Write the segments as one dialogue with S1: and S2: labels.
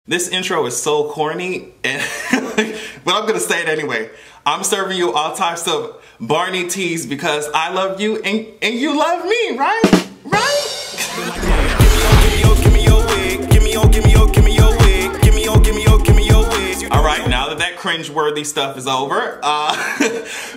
S1: This intro is so corny, and but I'm gonna say it anyway. I'm serving you all types of Barney teas because I love you and you love me, right? Right? Alright, now that cringe-worthy stuff is over,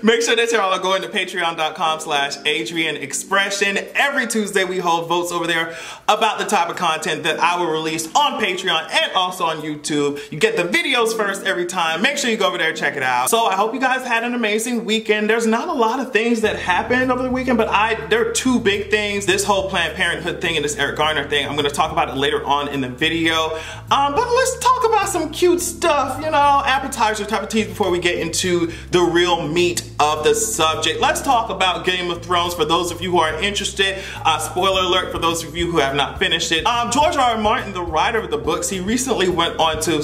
S1: make sure that y'all are going to patreon.com/AdrianExpression. Every Tuesday we hold votes over there about the type of content that I will release on Patreon and also on YouTube. You get the videos first every time. Make sure you go over there and check it out. So I hope you guys had an amazing weekend. There's not a lot of things that happened over the weekend, but there are two big things. This whole Planned Parenthood thing and this Eric Garner thing. I'm going to talk about it later on in the video. But let's talk about some cute stuff, you know, appetizer type of teas before we get into the real meat of the subject. Let's talk about Game of Thrones for those of you who are interested. Spoiler alert for those of you who have not finished it. George R.R. Martin, the writer of the books, he recently went on to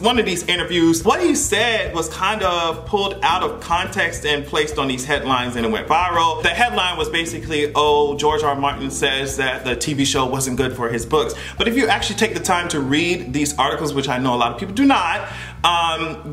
S1: one of these interviews. What he said was kind of pulled out of context and placed on these headlines, and it went viral. The headline was basically, oh, George R.R. Martin says that the TV show wasn't good for his books. But if you actually take the time to read these articles, which I know a lot of people do not,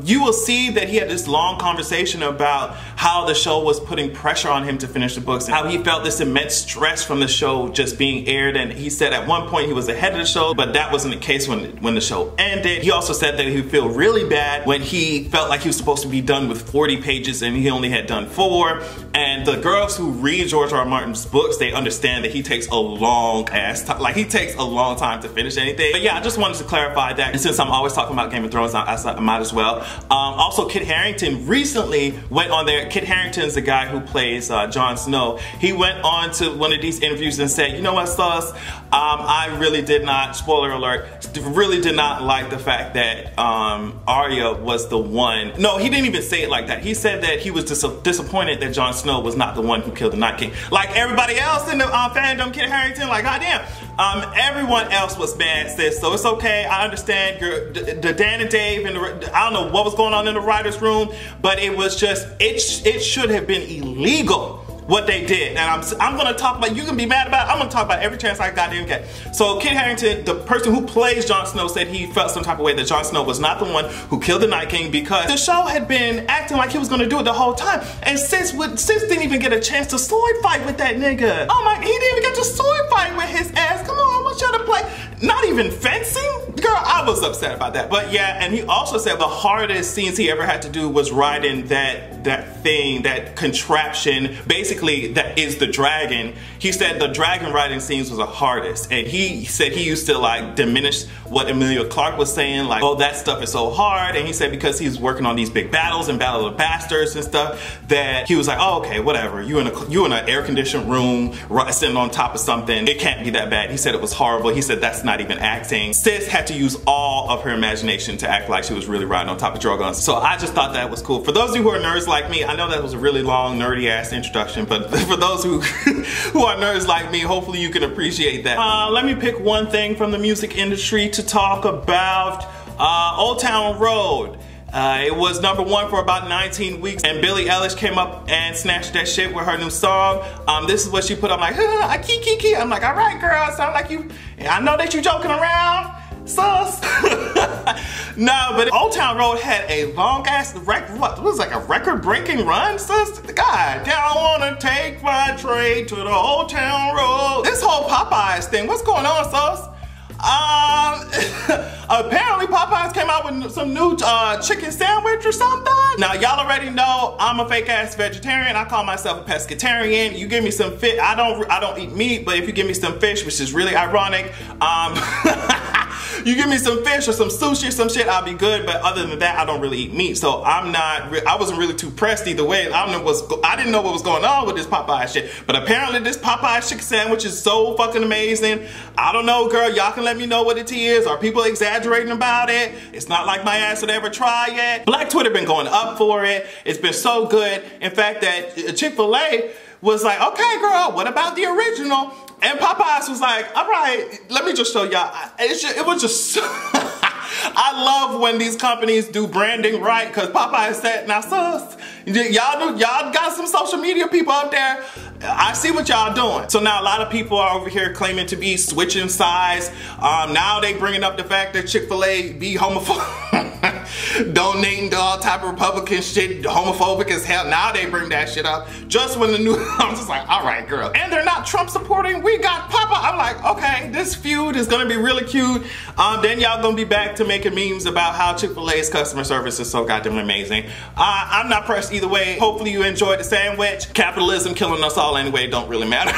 S1: you will see that he had this long conversation about how the show was putting pressure on him to finish the books and how he felt this immense stress from the show just being aired. And he said at one point he was ahead of the show, but that wasn't the case when the show ended. He also said that he would feel really bad when he felt like he was supposed to be done with 40 pages and he only had done 4. And the girls who read George R.R. Martin's books, they understand that he takes a long ass time, like he takes a long time to finish anything. But yeah, I just wanted to clarify that. And since I'm always talking about Game of Thrones, I might as well. Also, Kit Harrington recently went on there. Kit Harrington's the guy who plays Jon Snow. He went on to one of these interviews and said, you know what, sus, I really did not, spoiler alert, really did not like the fact that Arya was the one. No, he didn't even say it like that. He said that he was disappointed that Jon Snow was not the one who killed the Night King. Like everybody else in the fandom, Kit Harrington, like goddamn. Everyone else was mad, sis, so it's okay. I understand the Dan and Dave and I don't know what was going on in the writer's room, but it was just, it should have been illegal what they did. And I'm gonna talk about, you can be mad about it, I'm gonna talk about it every chance I goddamn get. So Kit Harrington, the person who plays Jon Snow, said he felt some type of way that Jon Snow was not the one who killed the Night King because the show had been acting like he was gonna do it the whole time. And Sis didn't even get a chance to sword fight with that nigga. Oh my, he didn't even get to sword fight with his ass. Come on, I want y'all to play. Not even fencing? Girl, I was upset about that. But yeah, and he also said the hardest scenes he ever had to do was riding that contraption, basically that is the dragon. He said the dragon riding scenes was the hardest. And he said he used to like diminish what Emilia Clarke was saying, like, oh, that stuff is so hard. And he said because he was working on these big battles and Battle of the Bastards and stuff, that he was like, oh, okay, whatever. You in an air-conditioned room, sitting on top of something. It can't be that bad. He said it was horrible. He said that's not even acting. Sis had to use all of her imagination to act like she was really riding on top of Drogon. So I just thought that was cool. For those of you who are nerds like me, I know that was a really long, nerdy ass introduction, but for those who are nerds like me, hopefully you can appreciate that. Let me pick one thing from the music industry to talk about. Old Town Road. It was #1 for about 19 weeks, and Billie Eilish came up and snatched that shit with her new song. This is what she put up, like, I kiki. I'm like, all right, girl, sound like you, I know that you joking around, sus. No, but Old Town Road had a long ass what was like a record-breaking run, sus. God, I wanna take my train to the Old Town Road. This whole Popeyes thing, what's going on, sus? Apparently Popeyes came out with some new chicken sandwich or something. Now y'all already know I'm a fake ass vegetarian. I call myself a pescatarian. You give me some fish, I don't eat meat, but if you give me some fish, which is really ironic, you give me some fish or some sushi or some shit, I'll be good. But other than that, I don't really eat meat, so I wasn't really too pressed either way. I didn't know what was going on with this Popeyes shit, but apparently this Popeyes chicken sandwich is so fucking amazing. I don't know, girl. Y'all can let me know what it is. Are people exaggerating about it? It's not like my ass would ever try it. Black Twitter been going up for it. It's been so good. In fact, that Chick-fil-A was like, okay, girl, what about the original? And Popeyes was like, all right, let me just show y'all. It was just, I I love when these companies do branding right, because Popeyes said, now sus, y'all got some social media people up there. I see what y'all doing. So now a lot of people are over here claiming to be switching sides. Now they bringing up the fact that Chick-fil-A be homophobic, donating to all type of Republican shit, homophobic as hell. Now they bring that shit up. Just when the new, I'm just like, all right, girl. And they're not Trump supporting. We got Papa. I'm like, okay, this feud is gonna be really cute. Then y'all gonna be back to making memes about how Chick-fil-A's customer service is so goddamn amazing. I'm not pressed either way. Hopefully you enjoyed the sandwich. Capitalism killing us all anyway, don't really matter.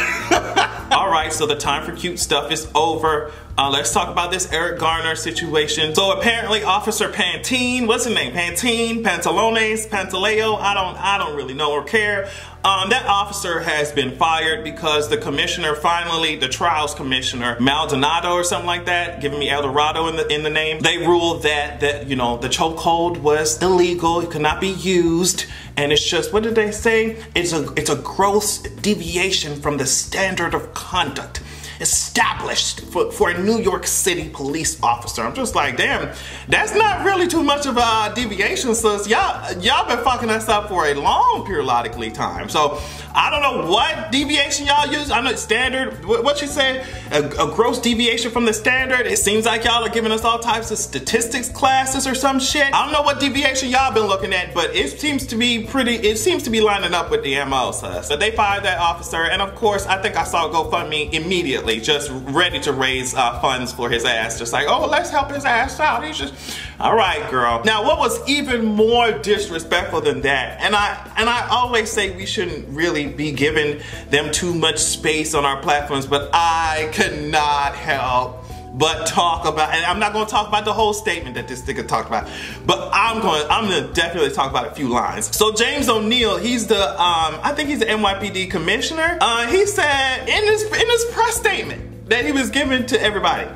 S1: All right, so the time for cute stuff is over. Let's talk about this Eric Garner situation. So apparently Officer Pantene, what's his name? Pantene, Pantalones, Pantaleo, I don't really know or care. That officer has been fired because the commissioner finally, the trials commissioner, Maldonado or something like that, giving me El Dorado in the name, they ruled that you know, the chokehold was illegal, it could not be used, and it's just, what did they say? It's a gross deviation from the standard of conduct established for a New York City police officer. I'm just like, damn, that's not really too much of a deviation, sis. Y'all been fucking us up for a long periodically time. So I don't know what deviation y'all use. I know standard, what you say? A gross deviation from the standard. It seems like y'all are giving us all types of statistics classes or some shit. I don't know what deviation y'all been looking at, but it seems to be lining up with the MO, sis. So they fired that officer, and of course, I think I saw GoFundMe immediately, just ready to raise funds for his ass. Just like, oh, let's help his ass out. He's just, all right, girl. Now, what was even more disrespectful than that, and I always say we shouldn't really be giving them too much space on our platforms, but I could not help but talk about, and I'm not going to talk about the whole statement that this nigga talked about, but I'm going to definitely talk about a few lines. So James O'Neill, he's the I think he's the NYPD commissioner. He said in his press statement that he was given to everybody,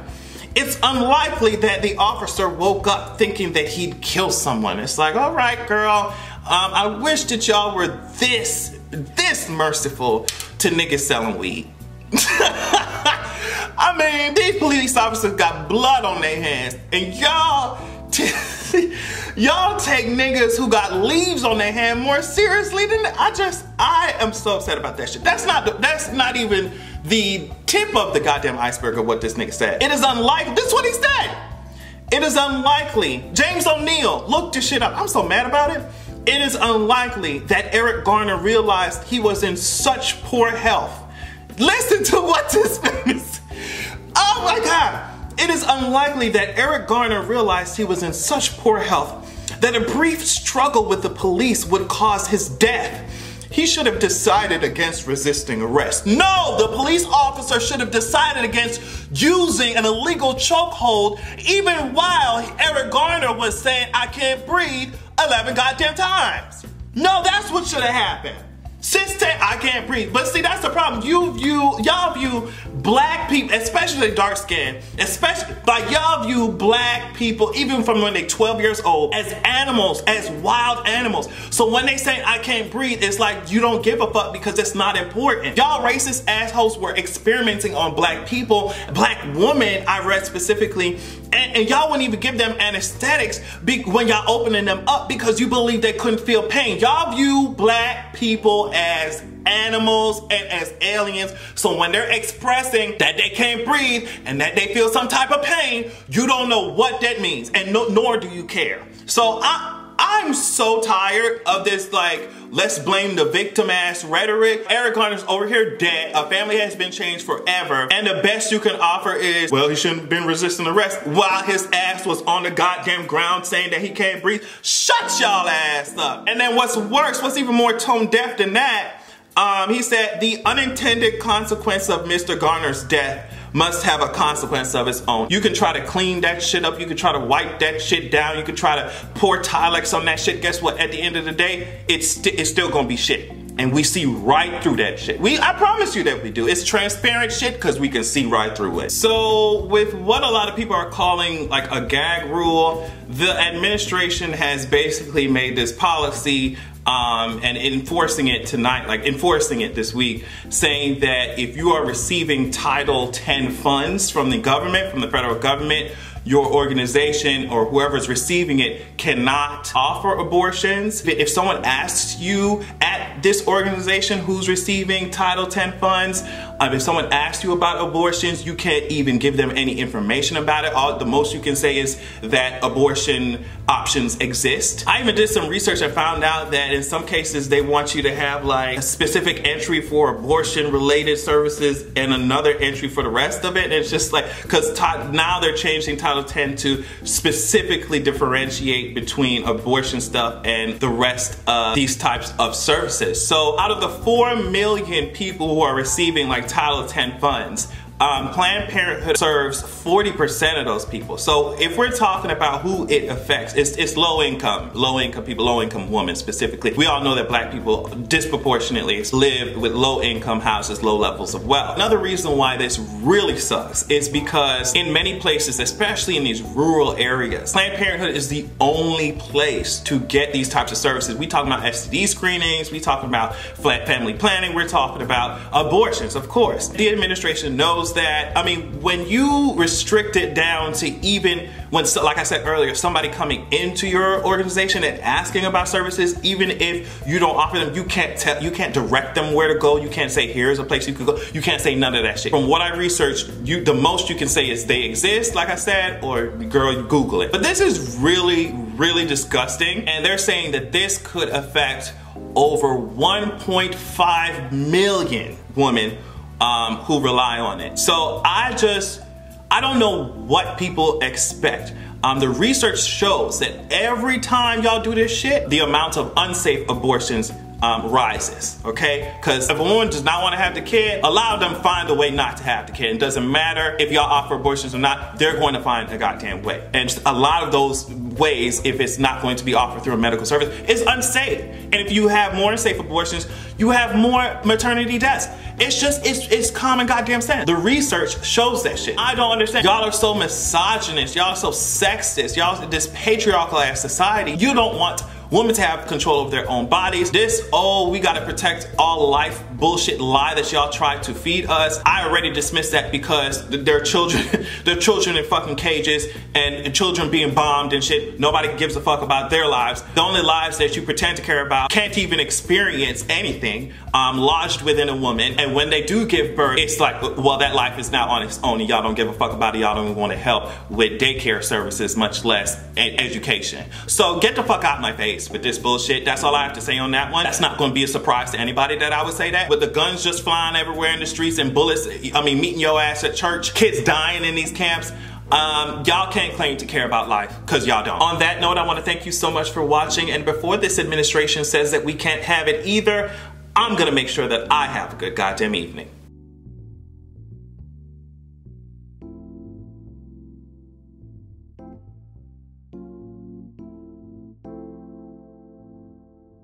S1: it's unlikely that the officer woke up thinking that he'd kill someone. It's like, all right, girl, I wish that y'all were this merciful to niggas selling weed. I mean, these police officers got blood on their hands, and y'all take niggas who got leaves on their hand more seriously than I am so upset about that shit. That's not even the tip of the goddamn iceberg of what this nigga said. It is unlikely, this is what he said. It is unlikely, James O'Neill, look this shit up. I'm so mad about it. It is unlikely that Eric Garner realized he was in such poor health. Listen to what this man is. Oh my God. It is unlikely that Eric Garner realized he was in such poor health that a brief struggle with the police would cause his death. He should have decided against resisting arrest. No, the police officer should have decided against using an illegal chokehold even while Eric Garner was saying, I can't breathe 11 goddamn times. No, that's what should have happened. Since I can't breathe. But see, that's the problem. Y'all view black people, especially dark skin, especially like y'all view black people, even from when they're 12 years old, as animals, as wild animals. So when they say I can't breathe, it's like you don't give a fuck because it's not important. Y'all racist assholes were experimenting on black people, black women, I read specifically, and y'all wouldn't even give them anesthetics when y'all opening them up because you believe they couldn't feel pain. Y'all view black people as animals and as aliens. So when they're expressing that they can't breathe and that they feel some type of pain, you don't know what that means, and nor do you care. So I'm so tired of this, like, let's blame the victim ass rhetoric. Eric Garner's over here dead. A family has been changed forever. And the best you can offer is, well, he shouldn't have been resisting arrest while his ass was on the goddamn ground saying that he can't breathe. Shut y'all ass up. And then what's worse, what's even more tone deaf than that, he said the unintended consequence of Mr. Garner's death must have a consequence of its own. You can try to clean that shit up. You can try to wipe that shit down. You can try to pour Tilex on that shit. Guess what? At the end of the day, it's still gonna be shit. And we see right through that shit. I promise you that we do. It's transparent shit because we can see right through it. So with what a lot of people are calling like a gag rule, the administration has basically made this policy and enforcing it tonight, like enforcing it this week, saying that if you are receiving Title 10 funds from the government, from the federal government, your organization or whoever's receiving it cannot offer abortions. If someone asks you at this organization who's receiving Title X funds, if someone asks you about abortions, you can't even give them any information about it. The most you can say is that abortion options exist. I even did some research and found out that in some cases they want you to have like a specific entry for abortion related services and another entry for the rest of it. And it's just like, because now they're changing Title X to specifically differentiate between abortion stuff and the rest of these types of services. So out of the 4 million people who are receiving like Title X funds, Planned Parenthood serves 40% of those people. So if we're talking about who it affects, it's low income people, low income women specifically. We all know that black people disproportionately live with low income houses, low levels of wealth. Another reason why this really sucks is because in many places, especially in these rural areas, Planned Parenthood is the only place to get these types of services. We talking about STD screenings, we talking about family planning, we're talking about abortions, of course. The administration knows that. I mean, when you restrict it down to even when, like I said earlier, somebody coming into your organization and asking about services, even if you don't offer them, you can't direct them where to go. You can't say here's a place you could go. You can't say none of that shit. From what I researched, the most you can say is they exist, like I said, or girl, you Google it. But this is really, really disgusting, and they're saying that this could affect over 1.5 million women who rely on it. So I don't know what people expect. The research shows that every time y'all do this shit, the amount of unsafe abortions rises, okay? Because if a woman does not want to have the kid, allow them to find a way not to have the kid. It doesn't matter if y'all offer abortions or not, they're going to find a goddamn way. And a lot of those ways, if it's not going to be offered through a medical service, is unsafe. And if you have more unsafe abortions, you have more maternity deaths. It's common goddamn sense. The research shows that shit. I don't understand. Y'all are so misogynist. Y'all are so sexist. Y'all, this patriarchal ass society. You don't want women to have control of their own bodies. This, oh, we gotta protect all life bullshit lie that y'all try to feed us. I already dismissed that because they're children, they're children in fucking cages and children being bombed and shit. Nobody gives a fuck about their lives. The only lives that you pretend to care about can't even experience anything lodged within a woman. And when they do give birth, it's like, well, that life is now on its own and y'all don't give a fuck about it. Y'all don't even want to help with daycare services, much less education. So get the fuck out my face with this bullshit. That's all I have to say on that one. That's not going to be a surprise to anybody that I would say that. With the guns just flying everywhere in the streets and bullets, I mean, meeting your ass at church, kids dying in these camps, y'all can't claim to care about life because y'all don't. On that note, I want to thank you so much for watching. And before this administration says that we can't have it either, I'm going to make sure that I have a good goddamn evening.